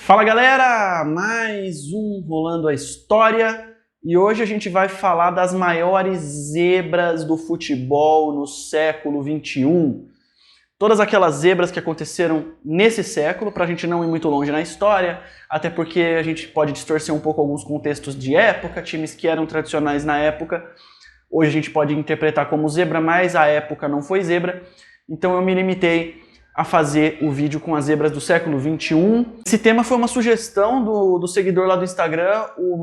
Fala galera, mais um Rolando a História e hoje a gente vai falar das maiores zebras do futebol no século XXI. Todas aquelas zebras que aconteceram nesse século, para a gente não ir muito longe na história, até porque a gente pode distorcer um pouco alguns contextos de época, times que eram tradicionais na época, hoje a gente pode interpretar como zebra, mas a época não foi zebra, então eu me limitei a fazer o vídeo com as zebras do século XXI. Esse tema foi uma sugestão do seguidor lá do Instagram, o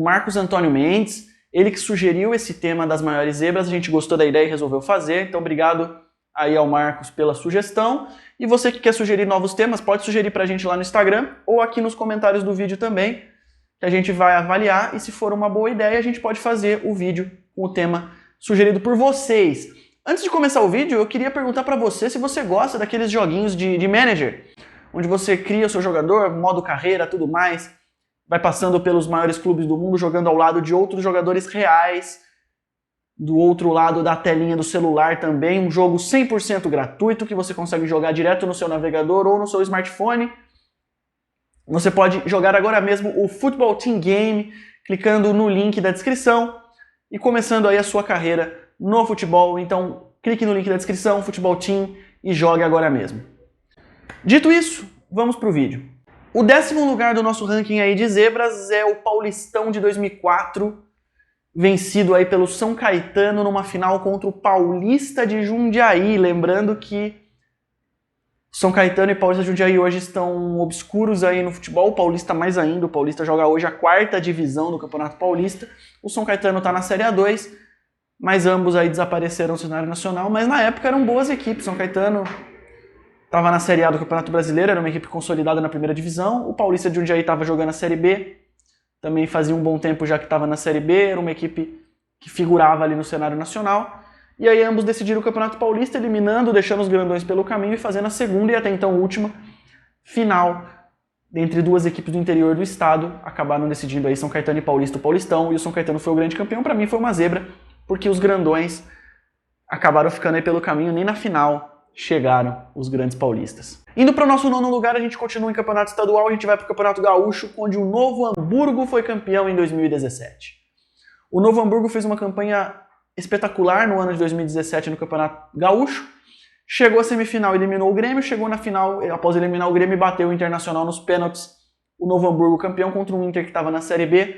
Marcos Antônio Mendes, ele que sugeriu esse tema das maiores zebras, a gente gostou da ideia e resolveu fazer, então obrigado aí ao Marcos pela sugestão. E você que quer sugerir novos temas, pode sugerir pra gente lá no Instagram ou aqui nos comentários do vídeo também, que a gente vai avaliar e se for uma boa ideia a gente pode fazer o vídeo com o tema sugerido por vocês. Antes de começar o vídeo, eu queria perguntar pra você se você gosta daqueles joguinhos de manager, onde você cria o seu jogador, modo carreira, tudo mais, vai passando pelos maiores clubes do mundo, jogando ao lado de outros jogadores reais, do outro lado da telinha do celular também, um jogo 100% gratuito que você consegue jogar direto no seu navegador ou no seu smartphone. Você pode jogar agora mesmo o Football Team Game, clicando no link da descrição e começando aí a sua carreira no futebol. Então clique no link da descrição, Football Team, e jogue agora mesmo. Dito isso, vamos para o vídeo. O 10º lugar do nosso ranking aí de zebras é o Paulistão de 2004, vencido aí pelo São Caetano numa final contra o Paulista de Jundiaí. Lembrando que São Caetano e Paulista de Jundiaí hoje estão obscuros aí no futebol, o Paulista mais ainda. O Paulista joga hoje a 4ª divisão do Campeonato Paulista, o São Caetano está na Série A2, mas ambos aí desapareceram do cenário nacional, mas na época eram boas equipes. São Caetano estava na Série A do Campeonato Brasileiro, era uma equipe consolidada na 1ª divisão, o Paulista de Jundiaí estava jogando a Série B, também fazia um bom tempo já que estava na Série B, era uma equipe que figurava ali no cenário nacional. E aí ambos decidiram o Campeonato Paulista, eliminando, deixando os grandões pelo caminho e fazendo a segunda e até então última final entre duas equipes do interior do estado. Acabaram decidindo aí São Caetano e Paulista o Paulistão, e o São Caetano foi o grande campeão. Para mim foi uma zebra, porque os grandões acabaram ficando aí pelo caminho, nem na final chegaram os grandes paulistas. Indo para o nosso 9º lugar, a gente continua em campeonato estadual, a gente vai para o Campeonato Gaúcho, onde o Novo Hamburgo foi campeão em 2017. O Novo Hamburgo fez uma campanha espetacular no ano de 2017 no Campeonato Gaúcho, chegou à semifinal, eliminou o Grêmio, chegou na final, após eliminar o Grêmio, bateu o Internacional nos pênaltis, o Novo Hamburgo campeão contra um Inter que estava na Série B,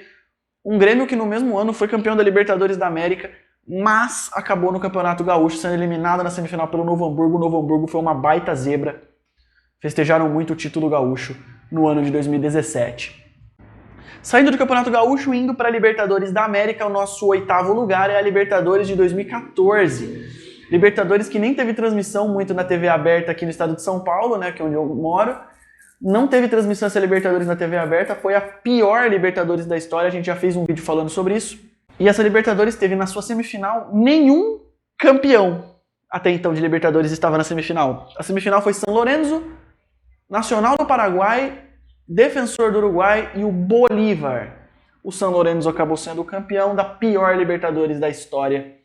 um Grêmio que no mesmo ano foi campeão da Libertadores da América, mas acabou no Campeonato Gaúcho sendo eliminado na semifinal pelo Novo Hamburgo. O Novo Hamburgo foi uma baita zebra, festejaram muito o título gaúcho no ano de 2017. Saindo do Campeonato Gaúcho, indo para a Libertadores da América, o nosso 8º lugar é a Libertadores de 2014. Libertadores que nem teve transmissão muito na TV aberta aqui no estado de São Paulo, né, que é onde eu moro. Não teve transmissão essa Libertadores na TV aberta, foi a pior Libertadores da história, a gente já fez um vídeo falando sobre isso. E essa Libertadores teve na sua semifinal nenhum campeão até então de Libertadores estava na semifinal. A semifinal foi São Lourenço, Nacional do Paraguai, Defensor do Uruguai e o Bolívar. O São Lourenço acabou sendo o campeão da pior Libertadores da história.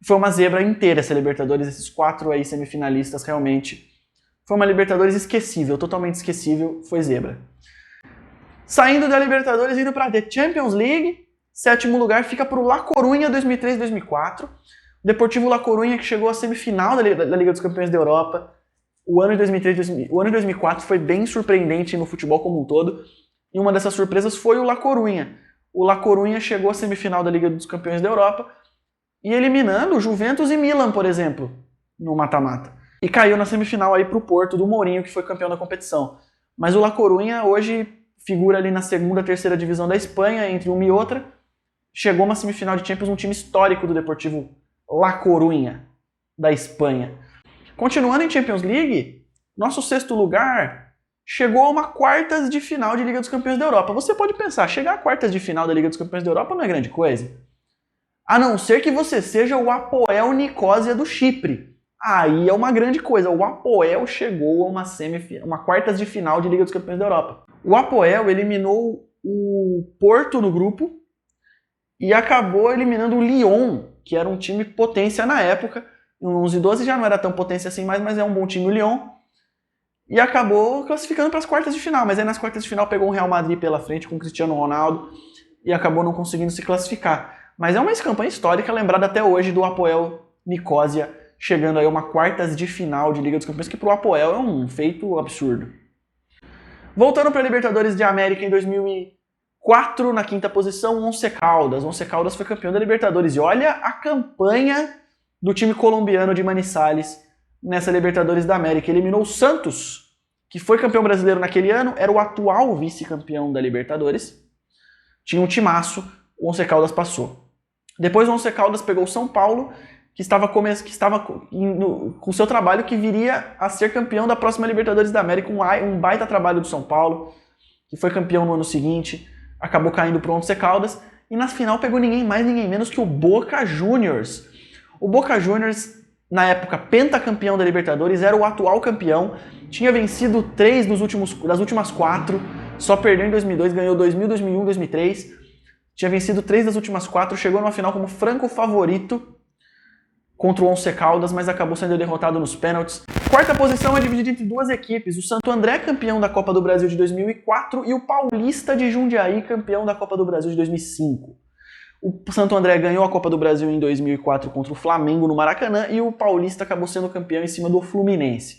Foi uma zebra inteira essa Libertadores, esses 4 aí semifinalistas realmente. Foi uma Libertadores esquecível, totalmente esquecível, foi zebra. Saindo da Libertadores, indo para a Champions League, 7º lugar fica para o La Coruña 2003-2004. O Deportivo La Coruña que chegou à semifinal da Liga dos Campeões da Europa. O ano de 2004 foi bem surpreendente no futebol como um todo, e uma dessas surpresas foi o La Coruña. O La Coruña chegou à semifinal da Liga dos Campeões da Europa e eliminando Juventus e Milan, por exemplo, no mata-mata. E caiu na semifinal aí para o Porto do Mourinho, que foi campeão da competição. Mas o La Coruña hoje figura ali na 2ª, 3ª divisão da Espanha, entre uma e outra. Chegou a uma semifinal de Champions, um time histórico do Deportivo La Coruña, da Espanha. Continuando em Champions League, nosso 6º lugar chegou a uma 1/4 de final de Liga dos Campeões da Europa. Você pode pensar, chegar a 1/4 de final da Liga dos Campeões da Europa não é grande coisa. A não ser que você seja o Apoel Nicosia do Chipre. Aí é uma grande coisa. O Apoel chegou a uma 1/4 de final de Liga dos Campeões da Europa. O Apoel eliminou o Porto no grupo e acabou eliminando o Lyon, que era um time potência na época. Em 11 e 12 já não era tão potência assim mais, mas é um bom time o Lyon. e acabou classificando para as quartas de final, mas aí nas quartas de final pegou o Real Madrid pela frente com o Cristiano Ronaldo e acabou não conseguindo se classificar. Mas é uma campanha histórica lembrada até hoje do Hapoel Nicosia, chegando aí a uma quartas de final de Liga dos Campeões, que para o Hapoel é um feito absurdo. Voltando para a Libertadores de América em 2004, na quinta posição, Once Caldas. Once Caldas foi campeão da Libertadores. E olha a campanha do time colombiano de Manizales nessa Libertadores da América. Eliminou o Santos, que foi campeão brasileiro naquele ano, era o atual vice-campeão da Libertadores. Tinha um timaço, o Once Caldas passou. Depois o Once Caldas pegou o São Paulo, que estava com o seu trabalho que viria a ser campeão da próxima Libertadores da América, um baita trabalho do São Paulo, que foi campeão no ano seguinte, acabou caindo para o Once Caldas, e na final pegou ninguém mais, ninguém menos que o Boca Juniors. O Boca Juniors, na época pentacampeão da Libertadores, era o atual campeão, tinha vencido 3 das últimas 4, só perdeu em 2002, ganhou 2000, 2001, 2003, tinha vencido 3 das últimas 4, chegou numa final como franco favorito contra o Once Caldas, mas acabou sendo derrotado nos pênaltis. Quarta posição é dividida entre duas equipes, o Santo André, campeão da Copa do Brasil de 2004, e o Paulista de Jundiaí, campeão da Copa do Brasil de 2005. O Santo André ganhou a Copa do Brasil em 2004 contra o Flamengo no Maracanã, e o Paulista acabou sendo campeão em cima do Fluminense.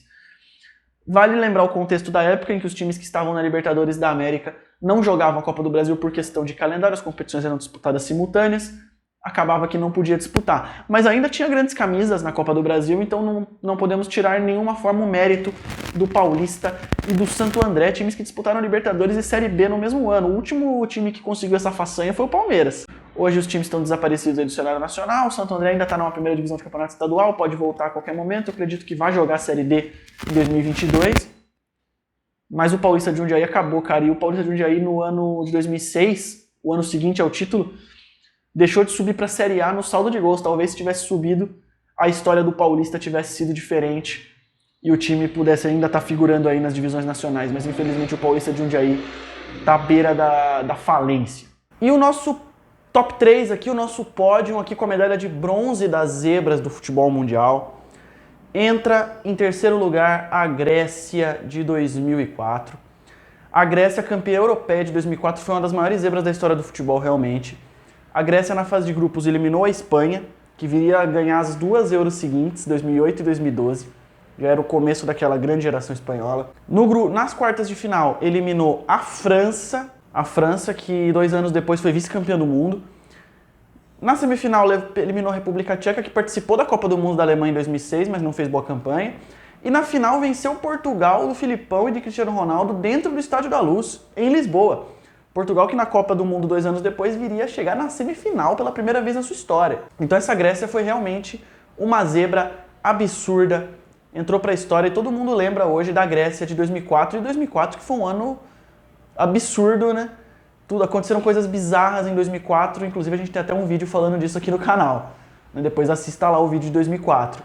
Vale lembrar o contexto da época em que os times que estavam na Libertadores da América não jogavam a Copa do Brasil por questão de calendário, as competições eram disputadas simultâneas, acabava que não podia disputar. Mas ainda tinha grandes camisas na Copa do Brasil, então não podemos tirar nenhuma forma o mérito do Paulista e do Santo André, times que disputaram Libertadores e Série B no mesmo ano. O último time que conseguiu essa façanha foi o Palmeiras. Hoje os times estão desaparecidos aí do cenário nacional, o Santo André ainda está numa primeira divisão de campeonato estadual, pode voltar a qualquer momento, eu acredito que vai jogar a Série D em 2022. Mas o Paulista de Jundiaí acabou, cara, e o Paulista de Jundiaí no ano de 2006, o ano seguinte ao título, deixou de subir para a Série A no saldo de gols. Talvez se tivesse subido, a história do Paulista tivesse sido diferente e o time pudesse ainda estar figurando aí nas divisões nacionais, mas infelizmente o Paulista de Jundiaí está à beira da falência. E o nosso top 3 aqui, o nosso pódio aqui com a medalha de bronze das zebras do futebol mundial. Entra em terceiro lugar a Grécia de 2004. A Grécia, campeã europeia de 2004, foi uma das maiores zebras da história do futebol, realmente. A Grécia, na fase de grupos, eliminou a Espanha, que viria a ganhar as 2 Euros seguintes, 2008 e 2012. Já era o começo daquela grande geração espanhola. Nas quartas de final, eliminou a França, que 2 anos depois foi vice-campeã do mundo. Na semifinal, eliminou a República Tcheca, que participou da Copa do Mundo da Alemanha em 2006, mas não fez boa campanha. E na final, venceu Portugal, do Filipão e de Cristiano Ronaldo, dentro do Estádio da Luz, em Lisboa. Portugal que na Copa do Mundo 2 anos depois viria a chegar na semifinal pela primeira vez na sua história. Então essa Grécia foi realmente uma zebra absurda, entrou para a história e todo mundo lembra hoje da Grécia de 2004, e 2004 que foi um ano absurdo, né? Aconteceram coisas bizarras em 2004, inclusive a gente tem até um vídeo falando disso aqui no canal. Depois assista lá o vídeo de 2004.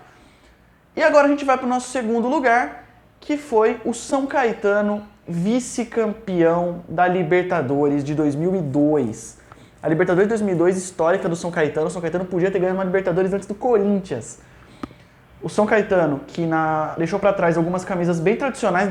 E agora a gente vai para o nosso segundo lugar, que foi o São Caetano, vice-campeão da Libertadores de 2002. A Libertadores de 2002, histórica do São Caetano. O São Caetano podia ter ganho uma Libertadores antes do Corinthians. O São Caetano, que deixou para trás algumas camisas bem tradicionais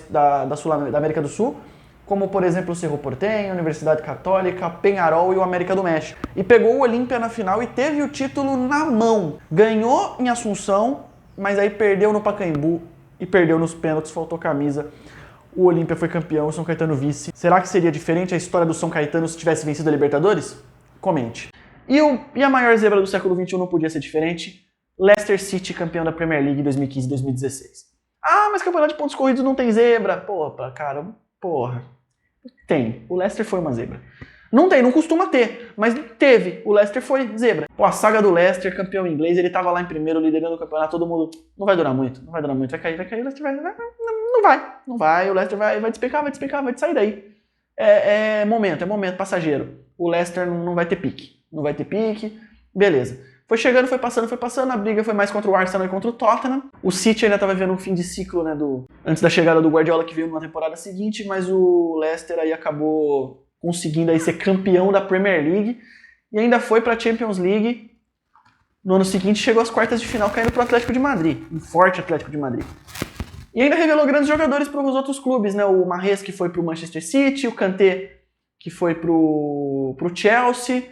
da América do Sul, como, por exemplo, o Cerro Porteño, Universidade Católica, Peñarol e o América do México. E pegou o Olímpia na final e teve o título na mão. Ganhou em Assunção, mas aí perdeu no Pacaembu e perdeu nos pênaltis, faltou camisa. O Olímpia foi campeão, o São Caetano vice. Será que seria diferente a história do São Caetano se tivesse vencido a Libertadores? Comente. E a maior zebra do século XXI não podia ser diferente. Leicester City, campeão da Premier League 2015 e 2016. Ah, mas campeonato de pontos corridos não tem zebra. Porra. Tem. O Leicester foi uma zebra. Não tem, não costuma ter, mas teve. O Leicester foi zebra. Pô, a saga do Leicester, campeão inglês, ele tava lá em primeiro, liderando o campeonato, todo mundo... Não vai durar muito, vai cair, o Leicester vai... Não vai, o Leicester vai despencar, vai sair daí. É momento passageiro. O Leicester não vai ter pique. Beleza. Foi chegando, foi passando, a briga foi mais contra o Arsenal e contra o Tottenham. O City ainda estava vivendo um fim de ciclo, né, antes da chegada do Guardiola, que veio numa temporada seguinte, mas o Leicester aí acabou conseguindo aí ser campeão da Premier League e ainda foi para a Champions League. No ano seguinte chegou às quartas de final, caindo para o Atlético de Madrid, um forte Atlético de Madrid. E ainda revelou grandes jogadores para os outros clubes, né? O Mahrez, que foi para o Manchester City, o Kanté, que foi para o Chelsea.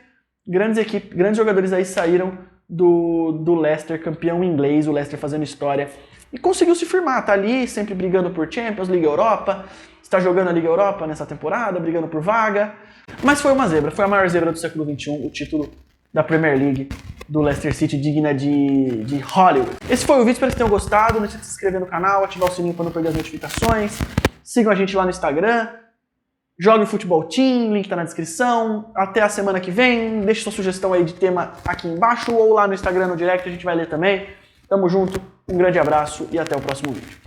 Grandes jogadores aí saíram do Leicester, campeão inglês, o Leicester fazendo história. E conseguiu se firmar, tá ali sempre brigando por Champions, Liga Europa, está jogando a Liga Europa nessa temporada, brigando por vaga. Mas foi uma zebra, foi a maior zebra do século XXI, o título da Premier League do Leicester City, digna de Hollywood. Esse foi o vídeo, espero que tenham gostado. Não deixe de se inscrever no canal, ativar o sininho para não perder as notificações. Sigam a gente lá no Instagram. Jogue o Futebol Team, link tá na descrição. Até a semana que vem. Deixe sua sugestão aí de tema aqui embaixo ou lá no Instagram, no direct, a gente vai ler também. Tamo junto, um grande abraço e até o próximo vídeo.